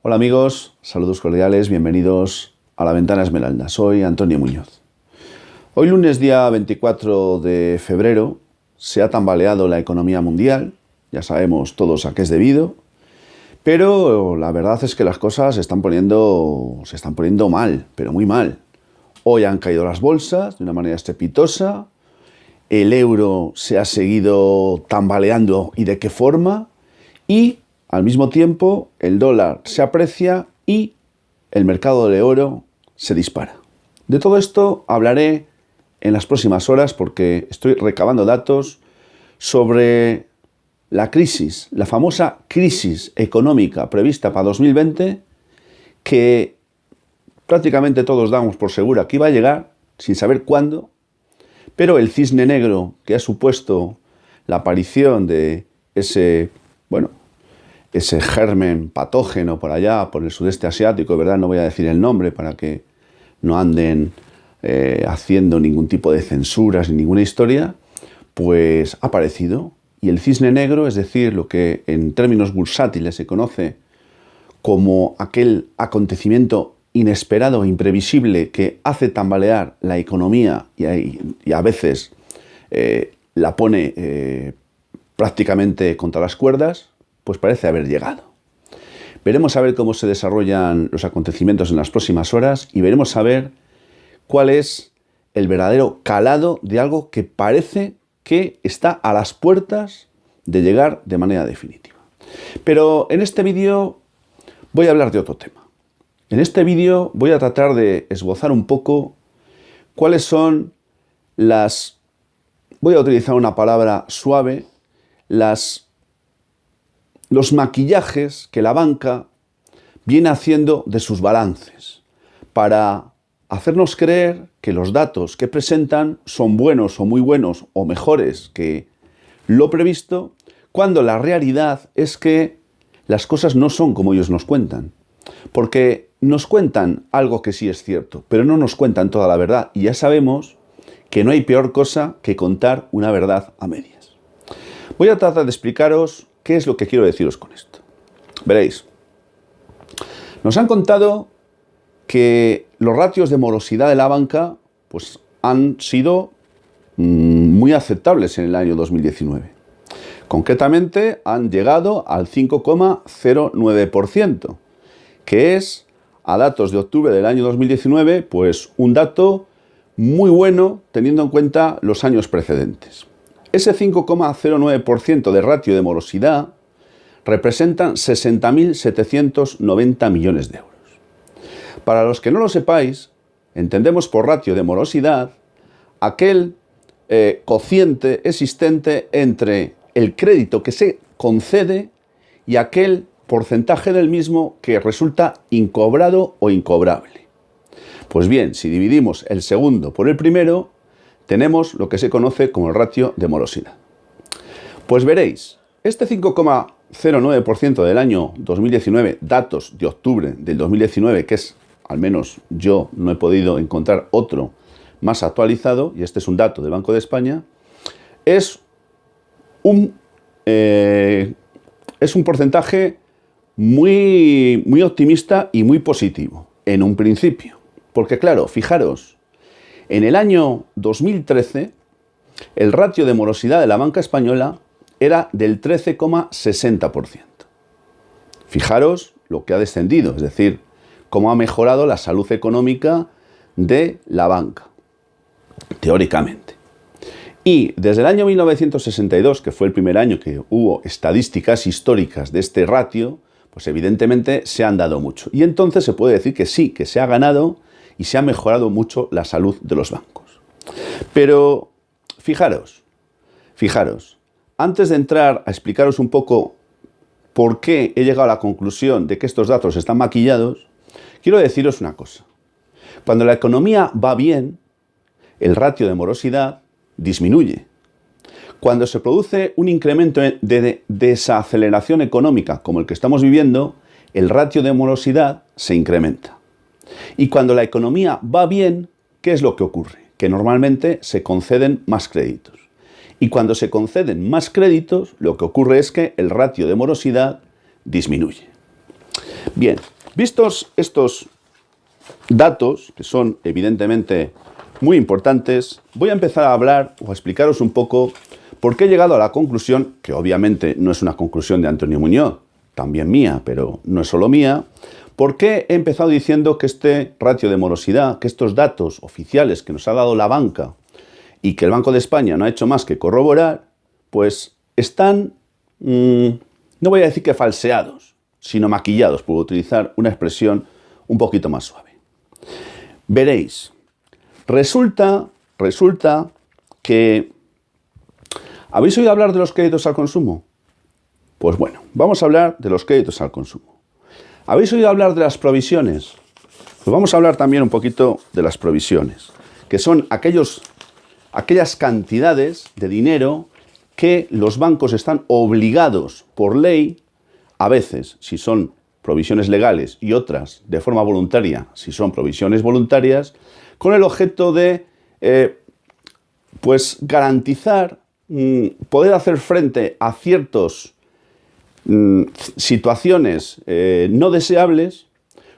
Hola amigos, saludos cordiales, bienvenidos a La Ventana Esmeralda. Soy Antonio Muñoz. Hoy lunes día 24 de febrero se ha tambaleado la economía mundial, ya sabemos todos a qué es debido, pero la verdad es que las cosas se están poniendo mal, pero muy mal. Hoy han caído las bolsas de una manera estrepitosa, el euro se ha seguido tambaleando y de qué forma, y al mismo tiempo el dólar se aprecia y el mercado de oro se dispara. De todo esto hablaré en las próximas horas porque estoy recabando datos sobre la crisis, la famosa crisis económica prevista para 2020, que prácticamente todos damos por segura que iba a llegar, sin saber cuándo, pero el cisne negro que ha supuesto la aparición de ese germen patógeno por allá, por el sudeste asiático, de verdad no voy a decir el nombre para que no anden haciendo ningún tipo de censuras ni ninguna historia, pues ha aparecido. Y el cisne negro, es decir, lo que en términos bursátiles se conoce como aquel acontecimiento inesperado e imprevisible que hace tambalear la economía y a veces la pone prácticamente contra las cuerdas, pues parece haber llegado. Veremos a ver cómo se desarrollan los acontecimientos en las próximas horas y veremos a ver cuál es el verdadero calado de algo que parece que está a las puertas de llegar de manera definitiva. Pero en este vídeo voy a hablar de otro tema. En este vídeo voy a tratar de esbozar un poco cuáles son voy a utilizar una palabra suave, los maquillajes que la banca viene haciendo de sus balances para hacernos creer que los datos que presentan son buenos o muy buenos o mejores que lo previsto, cuando la realidad es que las cosas no son como ellos nos cuentan. Porque nos cuentan algo que sí es cierto, pero no nos cuentan toda la verdad. Y ya sabemos que no hay peor cosa que contar una verdad a medias. Voy a tratar de explicaros qué es lo que quiero deciros con esto. Veréis, nos han contado que los ratios de morosidad de la banca pues, han sido muy aceptables en el año 2019. Concretamente, han llegado al 5,09%, que es, a datos de octubre del año 2019, pues un dato muy bueno teniendo en cuenta los años precedentes. Ese 5,09% de ratio de morosidad representan 60.790 millones de euros. Para los que no lo sepáis, entendemos por ratio de morosidad aquel cociente existente entre el crédito que se concede y aquel porcentaje del mismo que resulta incobrado o incobrable. Pues bien, si dividimos el segundo por el primero, tenemos lo que se conoce como el ratio de morosidad. Pues veréis, este 5,09% del año 2019, datos de octubre del 2019, que es, al menos yo no he podido encontrar otro más actualizado, y este es un dato del Banco de España, es un porcentaje muy optimista y muy positivo, en un principio. Porque claro, fijaros, en el año 2013, el ratio de morosidad de la banca española era del 13,60%. Fijaros lo que ha descendido, es decir, cómo ha mejorado la salud económica de la banca, teóricamente. Y desde el año 1962, que fue el primer año que hubo estadísticas históricas de este ratio, pues evidentemente se han dado mucho. Y entonces se puede decir que sí, que se ha ganado y se ha mejorado mucho la salud de los bancos. Pero fijaros, antes de entrar a explicaros un poco por qué he llegado a la conclusión de que estos datos están maquillados, quiero deciros una cosa. Cuando la economía va bien, el ratio de morosidad disminuye. Cuando se produce un incremento de desaceleración económica como el que estamos viviendo, el ratio de morosidad se incrementa. Y cuando la economía va bien, ¿qué es lo que ocurre? Que normalmente se conceden más créditos. Y cuando se conceden más créditos, lo que ocurre es que el ratio de morosidad disminuye. Bien, Vistos estos datos, que son evidentemente muy importantes, voy a empezar a hablar o a explicaros un poco por qué he llegado a la conclusión, que obviamente no es una conclusión de Antonio Muñoz, también mía, pero no es solo mía, por qué he empezado diciendo que este ratio de morosidad, que estos datos oficiales que nos ha dado la banca y que el Banco de España no ha hecho más que corroborar, pues están, no voy a decir que falseados, sino maquillados, por utilizar una expresión un poquito más suave. Veréis, resulta que... ¿Habéis oído hablar de los créditos al consumo? Pues bueno, vamos a hablar de los créditos al consumo. ¿Habéis oído hablar de las provisiones? Pues vamos a hablar también un poquito de las provisiones, que son aquellas cantidades de dinero que los bancos están obligados por ley, a veces si son provisiones legales y otras de forma voluntaria, si son provisiones voluntarias, con el objeto de pues garantizar poder hacer frente a ciertas situaciones no deseables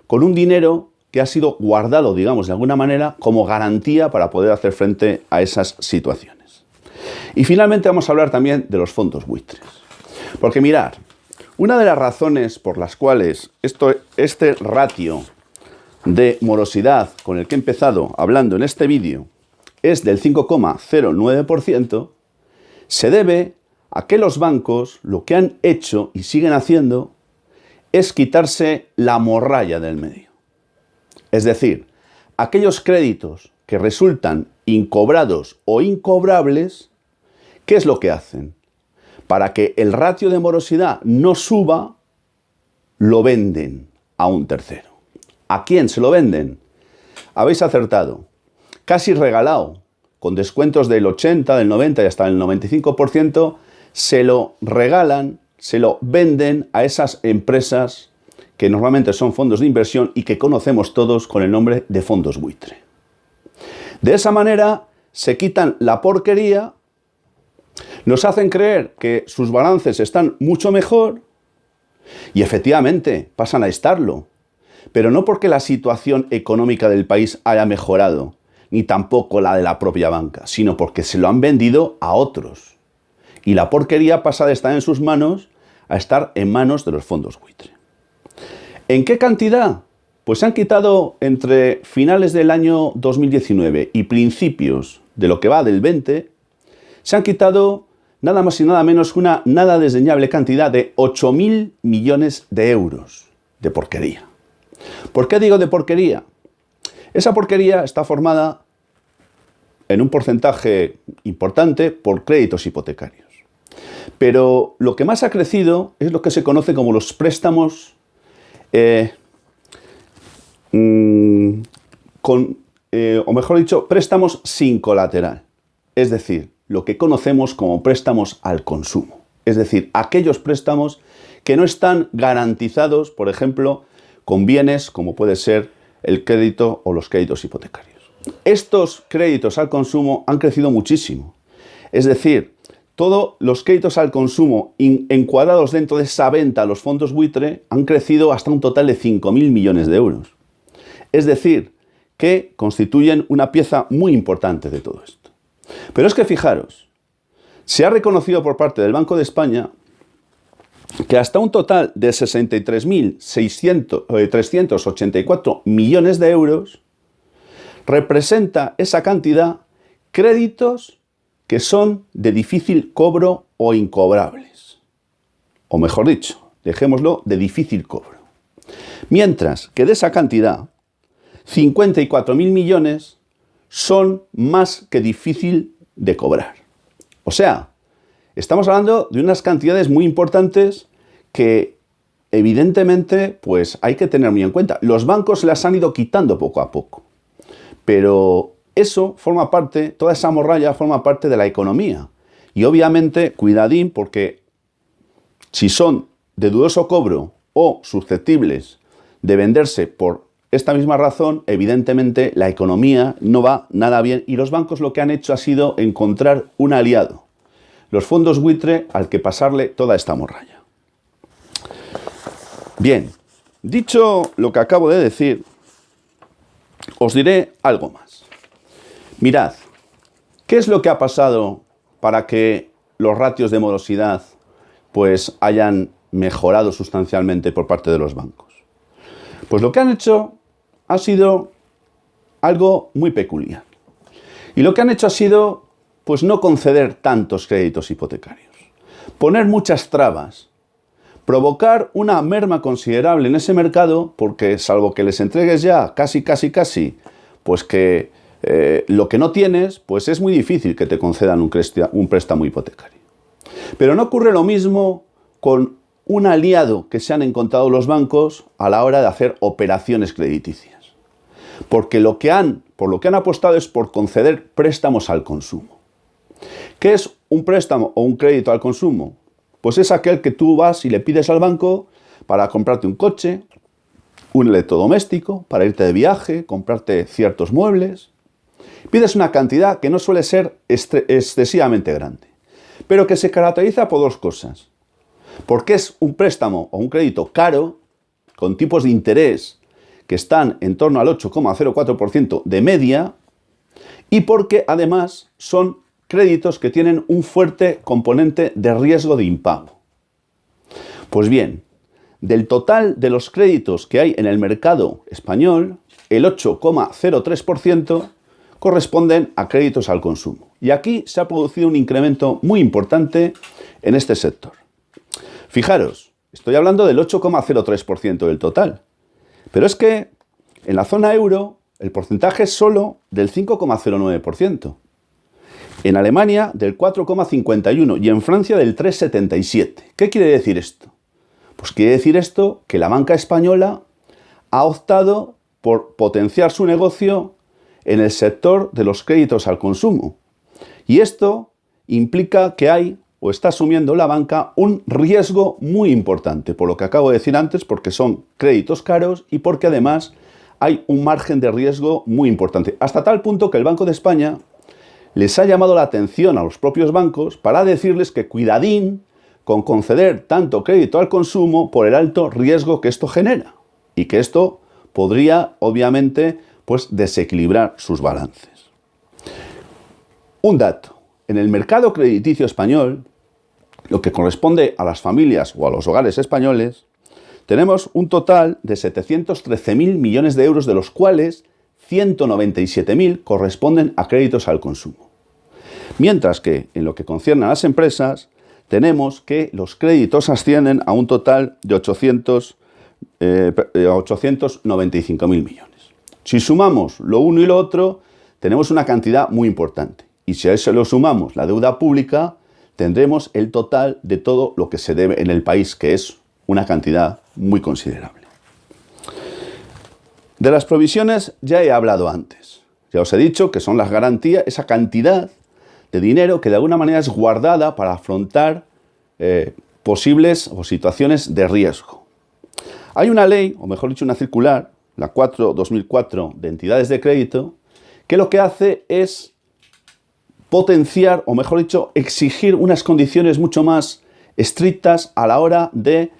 con un dinero que ha sido guardado, digamos, de alguna manera, como garantía para poder hacer frente a esas situaciones. Y finalmente vamos a hablar también de los fondos buitres. Porque mirad, una de las razones por las cuales este ratio de morosidad con el que he empezado hablando en este vídeo es del 5,09%, se debe a que los bancos lo que han hecho y siguen haciendo es quitarse la morralla del medio. Es decir, aquellos créditos que resultan incobrados o incobrables, ¿qué es lo que hacen? Para que el ratio de morosidad no suba, lo venden a un tercero. ¿A quién se lo venden? Habéis acertado. Casi regalado, con descuentos del 80, del 90 y hasta el 95%, se lo regalan, se lo venden a esas empresas que normalmente son fondos de inversión y que conocemos todos con el nombre de fondos buitre. De esa manera se quitan la porquería, nos hacen creer que sus balances están mucho mejor y efectivamente pasan a estarlo, pero no porque la situación económica del país haya mejorado, ni tampoco la de la propia banca, sino porque se lo han vendido a otros. Y la porquería pasa de estar en sus manos a estar en manos de los fondos buitre. ¿En qué cantidad? Pues se han quitado entre finales del año 2019 y principios de lo que va del 20, se han quitado nada más y nada menos que una nada desdeñable cantidad de 8.000 millones de euros de porquería. ¿Por qué digo de porquería? Esa porquería está formada en un porcentaje importante por créditos hipotecarios. Pero lo que más ha crecido es lo que se conoce como los préstamos o mejor dicho, préstamos sin colateral. Es decir, lo que conocemos como préstamos al consumo. Es decir, aquellos préstamos que no están garantizados, por ejemplo, con bienes como puede ser el crédito o los créditos hipotecarios. Estos créditos al consumo han crecido muchísimo. Es decir, todos los créditos al consumo encuadrados dentro de esa venta a los fondos buitre han crecido hasta un total de 5.000 millones de euros. Es decir, que constituyen una pieza muy importante de todo esto. Pero es que fijaros, se ha reconocido por parte del Banco de España que hasta un total de 63.384 millones de euros representa esa cantidad créditos que son de difícil cobro o incobrables. O mejor dicho, dejémoslo de difícil cobro. Mientras que de esa cantidad, 54.000 millones son más que difícil de cobrar. O sea, estamos hablando de unas cantidades muy importantes que evidentemente pues hay que tener muy en cuenta. Los bancos se las han ido quitando poco a poco, pero eso forma parte, toda esa morralla forma parte de la economía. Y obviamente, cuidadín, porque si son de dudoso cobro o susceptibles de venderse por esta misma razón, evidentemente la economía no va nada bien y los bancos lo que han hecho ha sido encontrar un aliado, los fondos buitre, al que pasarle toda esta morralla. Bien, Dicho lo que acabo de decir, os diré algo más. Mirad, ¿qué es lo que ha pasado para que los ratios de morosidad pues hayan mejorado sustancialmente por parte de los bancos? Pues lo que han hecho ha sido algo muy peculiar. Y lo que han hecho ha sido pues no conceder tantos créditos hipotecarios, poner muchas trabas, provocar una merma considerable en ese mercado, porque salvo que les entregues ya casi, pues que lo que no tienes, pues es muy difícil que te concedan un préstamo hipotecario. Pero no ocurre lo mismo con un aliado que se han encontrado los bancos a la hora de hacer operaciones crediticias. Porque por lo que han apostado es por conceder préstamos al consumo. ¿Qué es un préstamo o un crédito al consumo? Pues es aquel que tú vas y le pides al banco para comprarte un coche, un electrodoméstico, para irte de viaje, comprarte ciertos muebles. Pides una cantidad que no suele ser excesivamente grande, pero que se caracteriza por dos cosas. Porque es un préstamo o un crédito caro, con tipos de interés que están en torno al 8,04% de media, y porque además son créditos que tienen un fuerte componente de riesgo de impago. Pues bien, del total de los créditos que hay en el mercado español, el 8,03% corresponden a créditos al consumo. Y aquí se ha producido un incremento muy importante en este sector. Fijaros, estoy hablando del 8,03% del total, pero es que en la zona euro el porcentaje es solo del 5,09%. En Alemania del 4,51% y en Francia del 3,77%. ¿Qué quiere decir esto? Pues quiere decir esto que la banca española ha optado por potenciar su negocio en el sector de los créditos al consumo. Y esto implica que hay, o está asumiendo la banca, un riesgo muy importante, por lo que acabo de decir antes, porque son créditos caros y porque además hay un margen de riesgo muy importante. Hasta tal punto que el Banco de España les ha llamado la atención a los propios bancos para decirles que cuidadín con conceder tanto crédito al consumo por el alto riesgo que esto genera y que esto podría, obviamente, pues desequilibrar sus balances. Un dato. En el mercado crediticio español, lo que corresponde a las familias o a los hogares españoles, tenemos un total de 713.000 millones de euros, de los cuales 197.000 corresponden a créditos al consumo. Mientras que, en lo que concierne a las empresas, tenemos que los créditos ascienden a un total de 895.000 millones. Si sumamos lo uno y lo otro, tenemos una cantidad muy importante. Y si a eso le sumamos la deuda pública, tendremos el total de todo lo que se debe en el país, que es una cantidad muy considerable. De las provisiones ya he hablado antes. Ya os he dicho que son las garantías, esa cantidad de dinero que de alguna manera es guardada para afrontar posibles o situaciones de riesgo. Hay una ley, o mejor dicho una circular, la 4/2004 de entidades de crédito, que lo que hace es potenciar, o mejor dicho, exigir unas condiciones mucho más estrictas a la hora de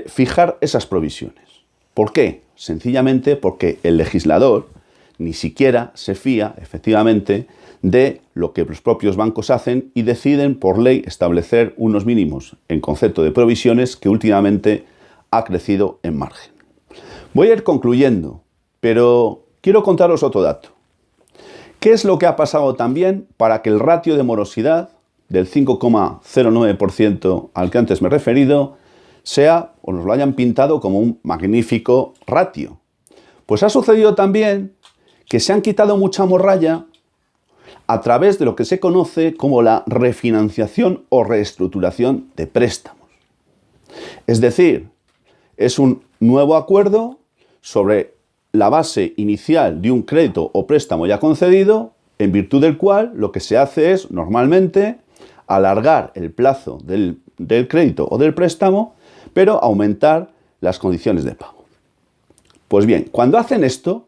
fijar esas provisiones. ¿Por qué? Sencillamente porque el legislador ni siquiera se fía, efectivamente, de lo que los propios bancos hacen y deciden por ley establecer unos mínimos en concepto de provisiones que últimamente ha crecido en margen. Voy a ir concluyendo, pero quiero contaros otro dato. ¿Qué es lo que ha pasado también para que el ratio de morosidad del 5,09% al que antes me he referido sea, o nos lo hayan pintado como un magnífico ratio? Pues ha sucedido también que se han quitado mucha morralla a través de lo que se conoce como la refinanciación o reestructuración de préstamos. Es decir, es un nuevo acuerdo sobre la base inicial de un crédito o préstamo ya concedido, en virtud del cual lo que se hace es, normalmente, alargar el plazo del crédito o del préstamo, pero aumentar las condiciones de pago. Pues bien, cuando hacen esto,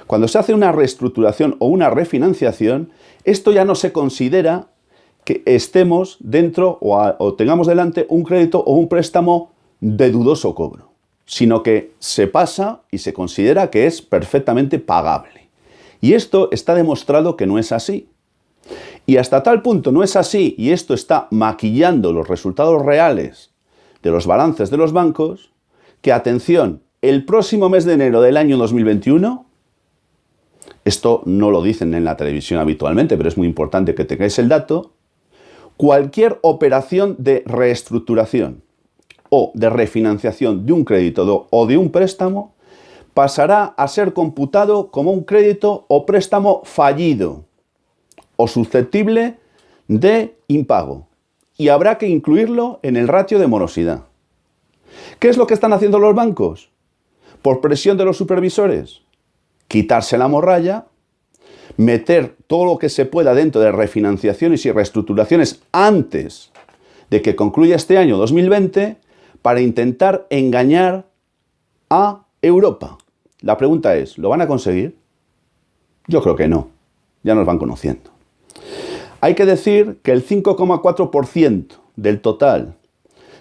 cuando se hace una reestructuración o una refinanciación, esto ya no se considera que estemos dentro o tengamos delante un crédito o un préstamo de dudoso cobro. sino que se pasa y se considera que es perfectamente pagable. Y esto está demostrado que no es así. Y hasta tal punto no es así, y esto está maquillando los resultados reales de los balances de los bancos, que atención, el próximo mes de enero del año 2021, esto no lo dicen en la televisión habitualmente, pero es muy importante que tengáis el dato, cualquier operación de reestructuración o de refinanciación de un crédito o de un préstamo pasará a ser computado como un crédito o préstamo fallido o susceptible de impago, y habrá que incluirlo en el ratio de morosidad. ¿Qué es lo que están haciendo los bancos? Por presión de los supervisores, quitarse la morralla, meter todo lo que se pueda dentro de refinanciaciones y reestructuraciones antes de que concluya este año 2020 para intentar engañar a Europa. La pregunta es, ¿lo van a conseguir? Yo creo que no, ya nos van conociendo. Hay que decir que el 5,4% del total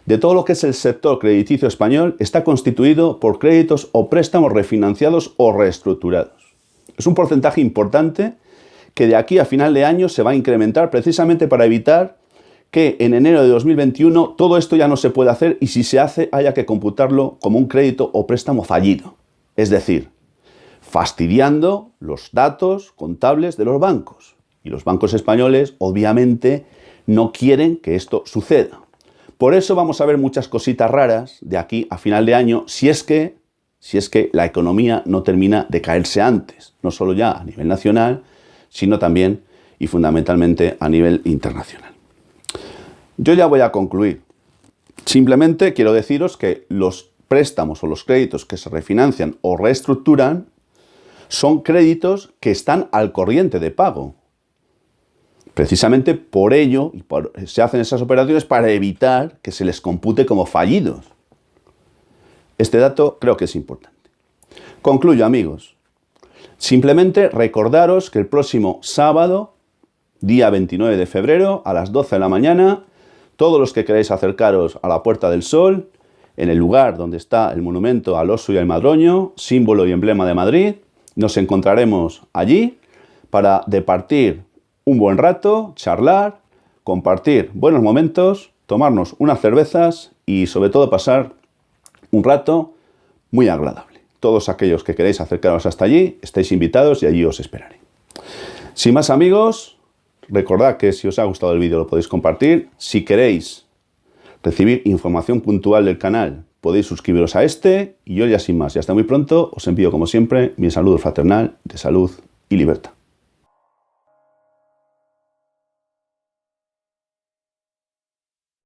de todo lo que es el sector crediticio español está constituido por créditos o préstamos refinanciados o reestructurados. Es un porcentaje importante que de aquí a final de año se va a incrementar precisamente para evitar que en enero de 2021 todo esto ya no se pueda hacer y si se hace haya que computarlo como un crédito o préstamo fallido. Es decir, fastidiando los datos contables de los bancos. Y los bancos españoles obviamente no quieren que esto suceda. Por eso vamos a ver muchas cositas raras de aquí a final de año si es que la economía no termina de caerse antes, no solo ya a nivel nacional, sino también y fundamentalmente a nivel internacional. Yo ya voy a concluir. Simplemente quiero deciros que los préstamos o los créditos que se refinancian o reestructuran son créditos que están al corriente de pago. Precisamente por ello se hacen esas operaciones para evitar que se les compute como fallidos. Este dato creo que es importante. Concluyo, amigos. Simplemente recordaros que el próximo sábado, día 29 de febrero, a las 12 de la mañana, todos los que queráis acercaros a la Puerta del Sol, en el lugar donde está el monumento al oso y al madroño, símbolo y emblema de Madrid, nos encontraremos allí para departir un buen rato, charlar, compartir buenos momentos, tomarnos unas cervezas y sobre todo pasar un rato muy agradable. Todos aquellos que queréis acercaros hasta allí, estáis invitados y allí os esperaré. Sin más, amigos, recordad que si os ha gustado el vídeo lo podéis compartir. Si queréis recibir información puntual del canal, podéis suscribiros a este y yo ya sin más y hasta muy pronto os envío como siempre mi saludo fraternal de salud y libertad.